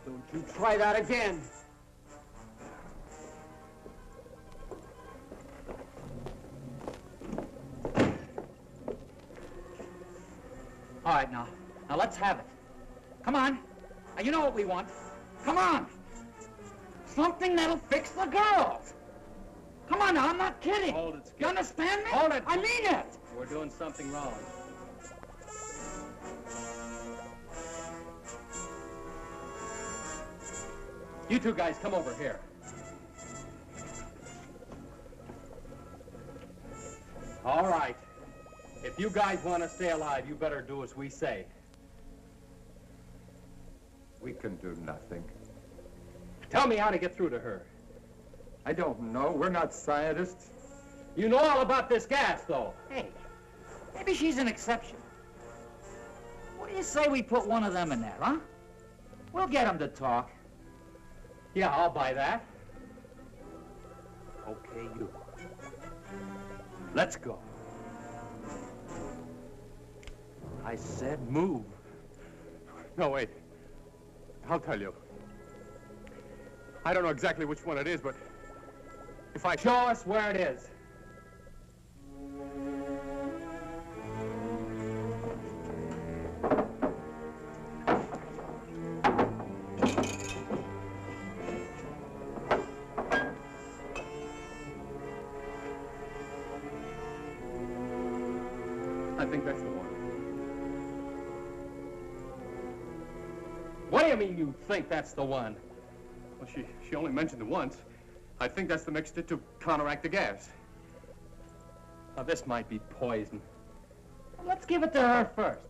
Don't you try that again. All right, now let's have it. Come on. Now, you know what we want. Come on. Something that'll fix the girls. Come on now, I'm not kidding. Hold it, Skip. You understand me? Hold it. I mean it. We're doing something wrong. You two guys, come over here. All right. If you guys want to stay alive, you better do as we say. We can do nothing. Tell me how to get through to her. I don't know. We're not scientists. You know all about this gas, though. Hey, maybe she's an exception. What do you say we put one of them in there, huh? We'll get them to talk. Yeah, I'll buy that. Okay, you. Let's go. I said move. No, wait. I'll tell you. I don't know exactly which one it is, but if I... Show us where it is. I think that's the one. What do you mean you think that's the one? Well, she only mentioned it once. I think that's the mixture to counteract the gas. Now, this might be poison. Let's give it to her first.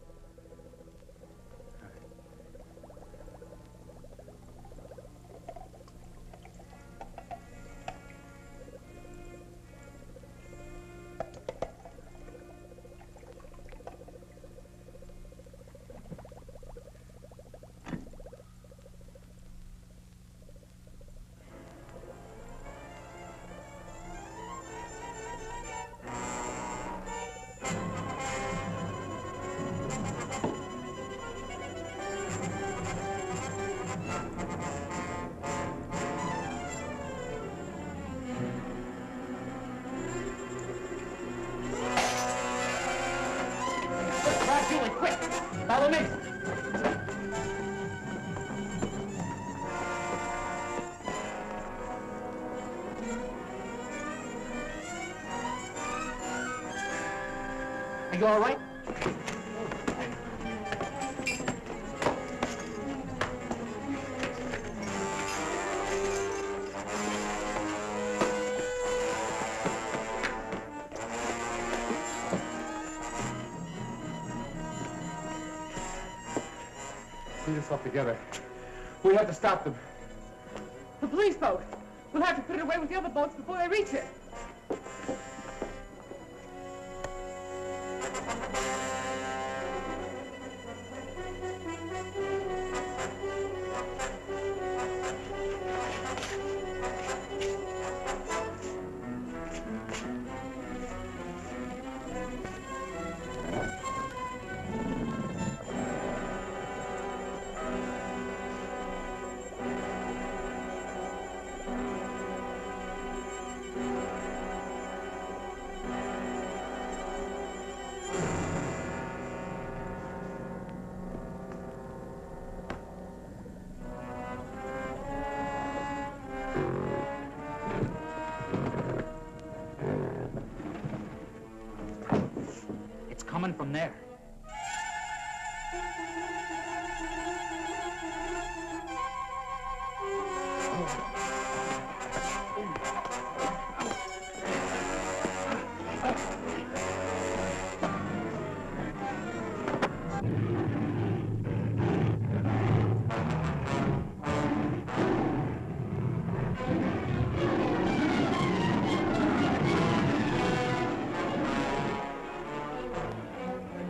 You all right? Get yourself together. We have to stop them. The police boat. We'll have to put it away with the other boats before they reach it. Coming from there.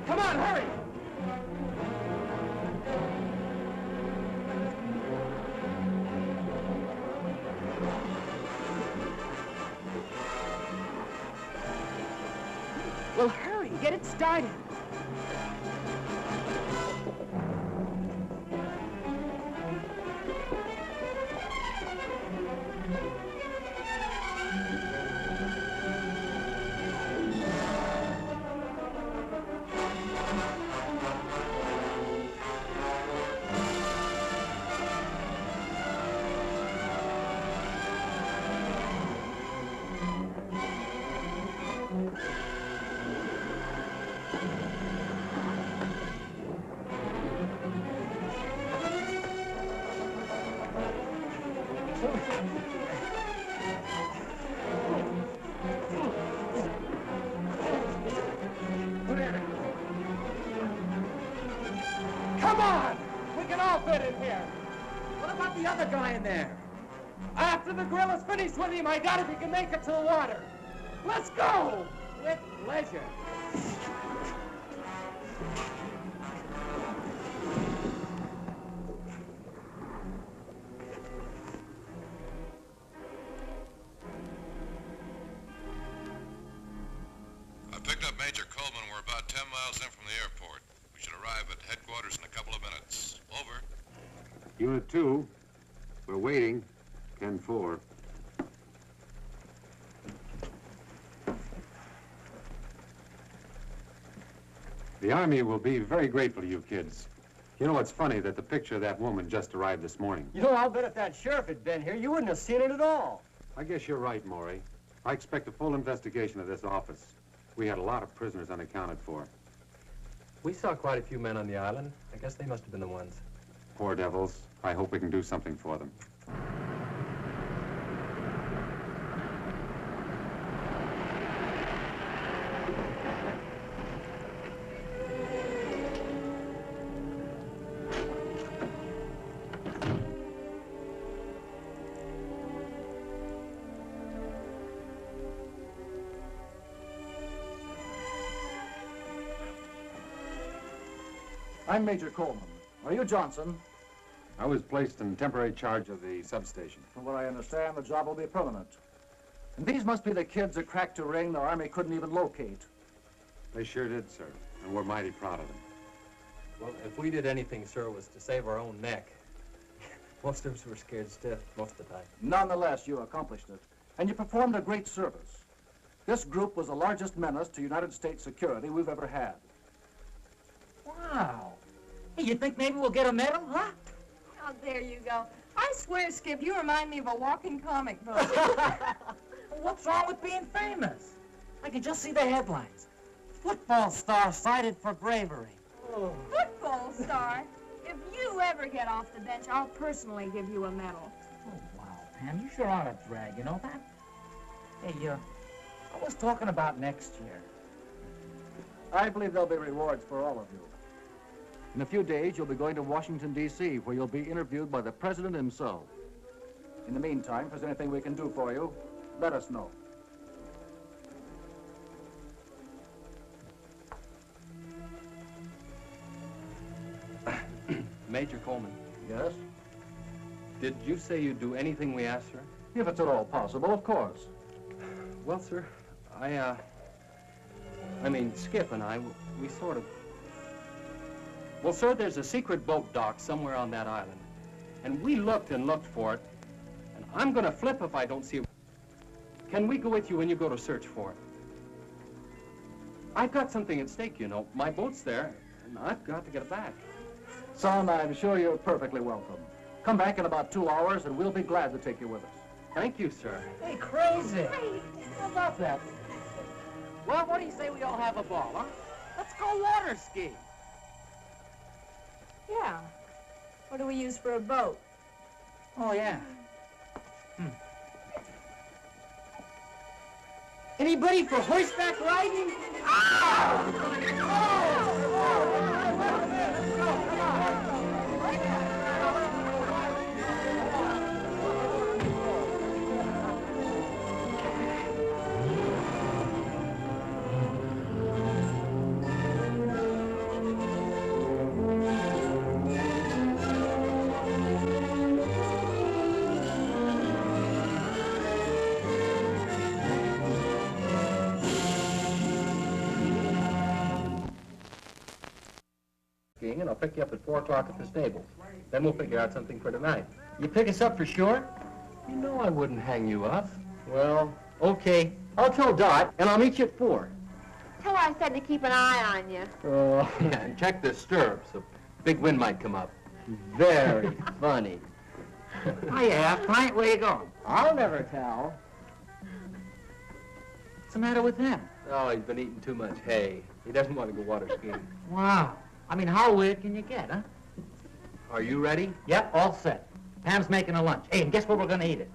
Come on, hurry! Well, hurry, get it started. Come on! We can all fit in here. What about the other guy in there? After the grill is finished with him, I doubt if he can make it to the water. Let's go! With pleasure. I picked up Major Coleman. We're about 10 miles in from the airport. We should arrive at headquarters in a couple of minutes. Over. Unit 2, we're waiting. 10-4. The Army will be very grateful to you kids. You know, it's funny that the picture of that woman just arrived this morning. You know, I'll bet if that sheriff had been here, you wouldn't have seen it at all. I guess you're right, Maury. I expect a full investigation of this office. We had a lot of prisoners unaccounted for. We saw quite a few men on the island. I guess they must have been the ones. Poor devils. I hope we can do something for them. I'm Major Coleman. Are you Johnson? I was placed in temporary charge of the substation. From what I understand, the job will be permanent. And these must be the kids that cracked a ring the Army couldn't even locate. They sure did, sir, and we're mighty proud of them. Well, if we did anything, sir, it was to save our own neck. Most of us were scared stiff most of the time. Nonetheless, you accomplished it, and you performed a great service. This group was the largest menace to United States security we've ever had. Wow. Hey, you think maybe we'll get a medal, huh? Oh, there you go. I swear, Skip, you remind me of a walking comic book. What's wrong with being famous? I can just see the headlines. Football star cited for bravery. Football star? If you ever get off the bench, I'll personally give you a medal. Oh, wow, Pam, you sure are a drag, you know that? Hey, I was talking about next year. I believe there'll be rewards for all of you. In a few days, you'll be going to Washington, D.C., where you'll be interviewed by the president himself. In the meantime, if there's anything we can do for you, let us know. Major Coleman, Yes? did you say you'd do anything we asked, sir? If it's at all possible, of course. Well, sir, I mean, Skip and I, we sort of... Well, sir, there's a secret boat dock somewhere on that island. And we looked and looked for it. And I'm gonna flip if I don't see it. Can we go with you when you go to search for it? I've got something at stake, you know. My boat's there, and I've got to get it back. Son, I'm sure you're perfectly welcome. Come back in about 2 hours, and we'll be glad to take you with us. Thank you, sir. Hey, crazy. How about that? Well, what do you say we all have a ball, huh? Let's go water skiing. Yeah. What do we use for a boat? Oh, yeah. Anybody for horseback riding? And I'll pick you up at 4 o'clock at the stables. Then we'll figure out something for tonight. You pick us up for sure? You know I wouldn't hang you up. Well, okay. I'll tell Dot, and I'll meet you at 4. Tell her I said to keep an eye on you. Oh, yeah, and check the stirrups. A big wind might come up. Very funny. Hiya, Frank, where you going? I'll never tell. What's the matter with him? Oh, he's been eating too much hay. He doesn't want to go water skiing. Wow. I mean, how weird can you get, huh? Are you ready? Yep, all set. Pam's making a lunch. Hey, and guess where we're going to eat it?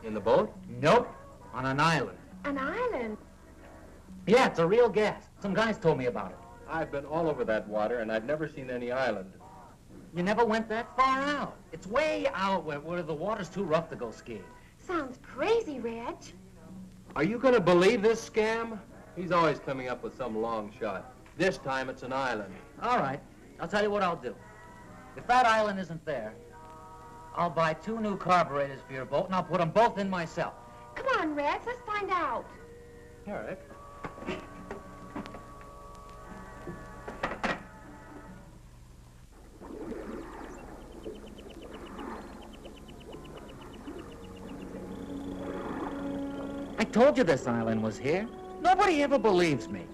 In the boat? Nope. On an island. An island? Yeah, it's a real gas. Some guys told me about it. I've been all over that water, and I've never seen any island. You never went that far out. It's way out where the water's too rough to go skiing. Sounds crazy, Reg. Are you going to believe this scam? He's always coming up with some long shot. This time it's an island. All right. I'll tell you what I'll do. If that island isn't there, I'll buy 2 new carburetors for your boat, and I'll put them both in myself. Come on, Reg, let's find out. All right. I told you this island was here. Nobody ever believes me.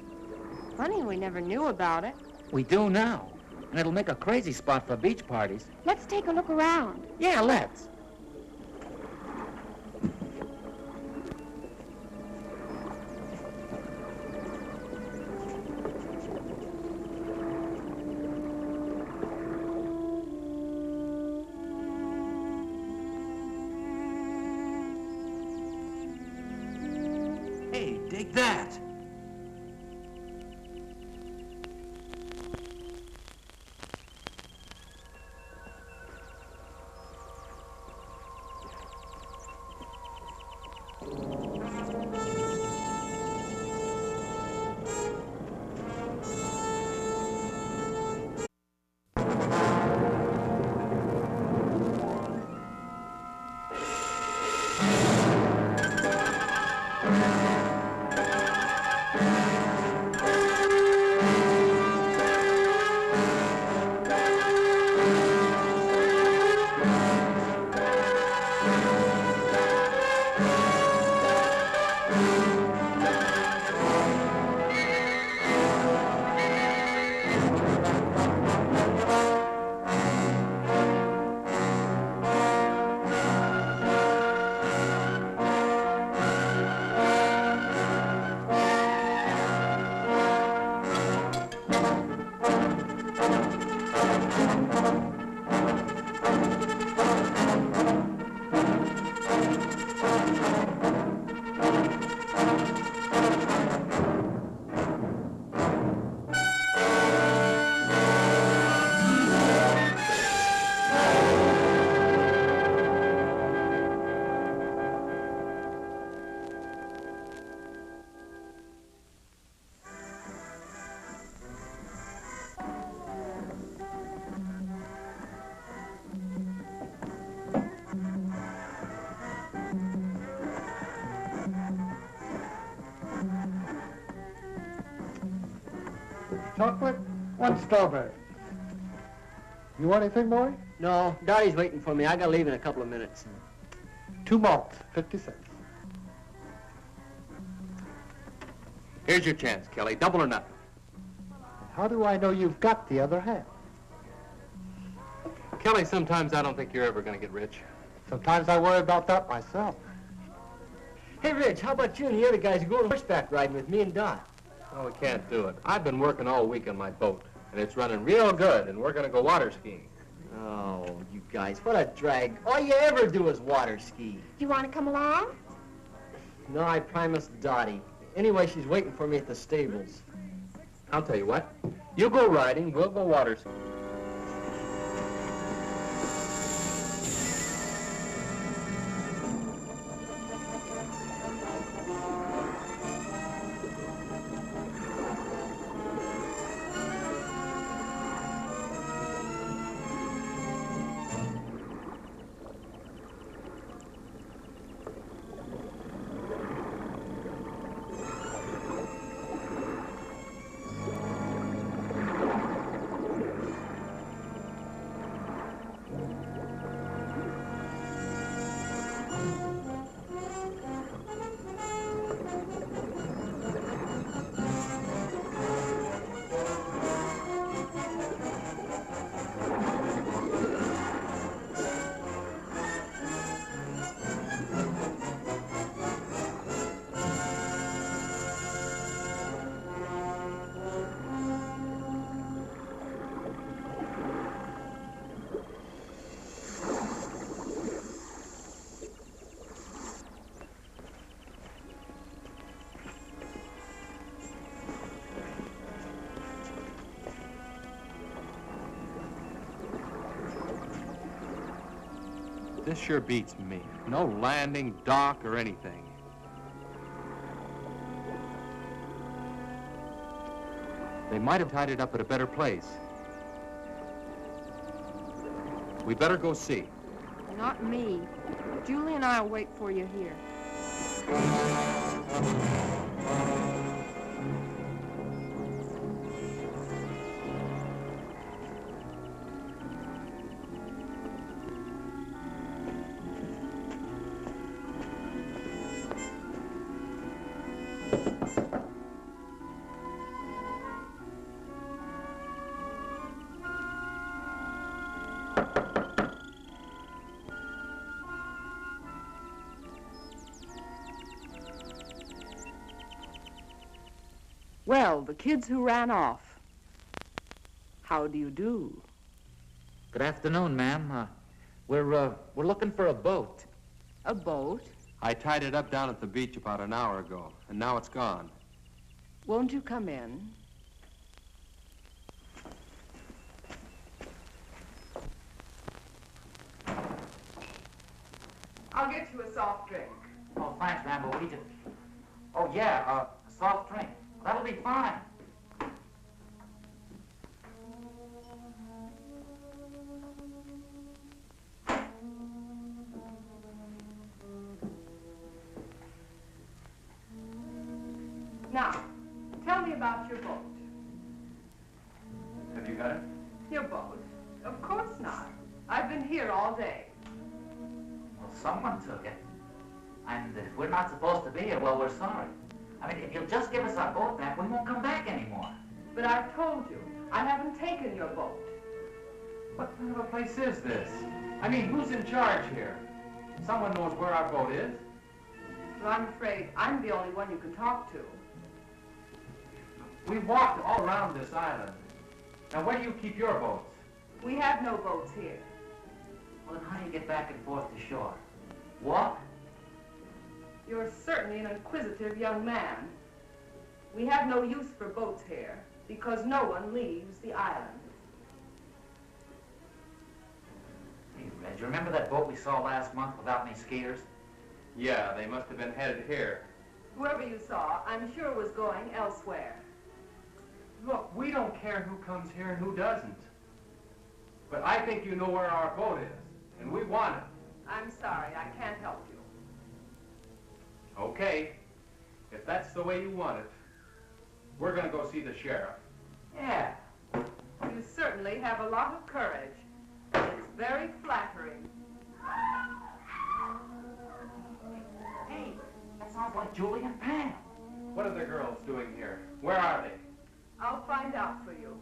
Funny we never knew about it. We do now. And it'll make a crazy spot for beach parties. Let's take a look around. Yeah, let's. Hey, dig that. chocolate, 1 strawberry. You want anything, Maury? No, Dottie's waiting for me. I gotta leave in a couple of minutes. 2 malts, 50 cents. Here's your chance, Kelly. Double or nothing. How do I know you've got the other half? Kelly, sometimes I don't think you're ever going to get rich. Sometimes I worry about that myself. Hey, Rich, how about you and the other guys go horseback riding with me and Dot? Oh, we can't do it. I've been working all week on my boat, and it's running real good, and we're going to go water skiing. Oh, you guys, what a drag. All you ever do is water ski. You want to come along? No, I promised Dottie. Anyway, she's waiting for me at the stables. I'll tell you what. You go riding, we'll go water skiing. This sure beats me. No landing, dock, or anything. They might have tied it up at a better place. We better go see. Not me. Julie and I will wait for you here. Well, the kids who ran off. How do you do? Good afternoon, ma'am. We're looking for a boat. A boat? I tied it up down at the beach about an hour ago, and now it's gone. Won't you come in? I'll get you a soft drink. Oh, thanks, ma'am, but we just... Oh, yeah, a soft drink. That'll be fine. Now, tell me about your boat. Have you got it? Your boat? Of course not. I've been here all day. Well, someone took it. And if we're not supposed to be here, well, we're sorry. I mean, if you'll just give us our boat back, we won't come back anymore. But I've told you, I haven't taken your boat. What kind of a place is this? I mean, who's in charge here? Someone knows where our boat is? Well, I'm afraid I'm the only one you can talk to. We walked all around this island. Now, where do you keep your boats? We have no boats here. Well, then how do you get back and forth to shore? Walk? You're certainly an inquisitive young man. We have no use for boats here because no one leaves the island. Hey, Reg, you remember that boat we saw last month without any skiers? Yeah, they must have been headed here. Whoever you saw, I'm sure was going elsewhere. Look, we don't care who comes here and who doesn't. But I think you know where our boat is, and we want it. I'm sorry, I can't help you. Okay, if that's the way you want it, we're going to go see the sheriff. Yeah. You certainly have a lot of courage. It's very flattering. Hey, that sounds like Julie and Pam. What are the girls doing here? Where are they? I'll find out for you.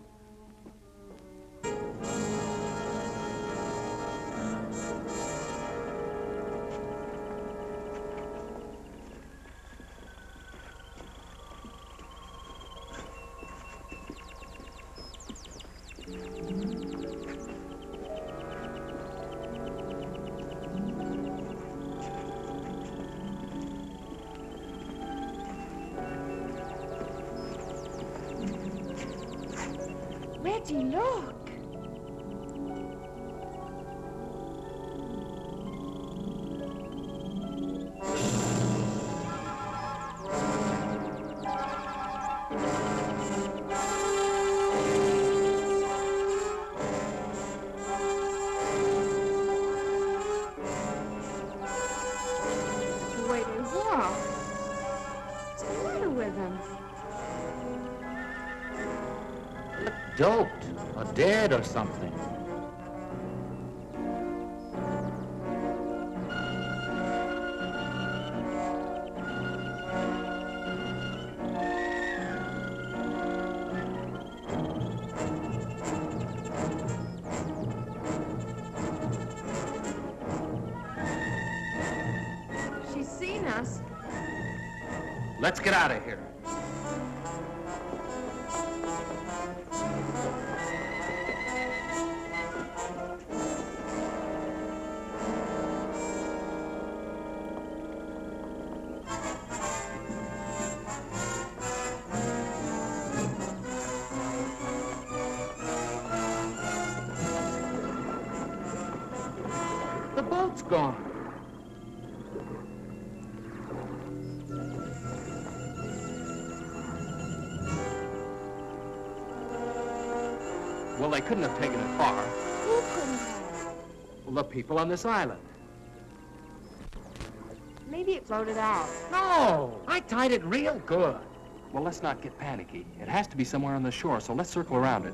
Reggie, look. The way they walk. What's the matter with them? Doped or dead or something. She's seen us. Let's get out of here. The boat's gone. Well, they couldn't have taken it far. Who couldn't have? Well, the people on this island. Maybe it floated out. No, I tied it real good. Well, let's not get panicky. It has to be somewhere on the shore, so let's circle around it.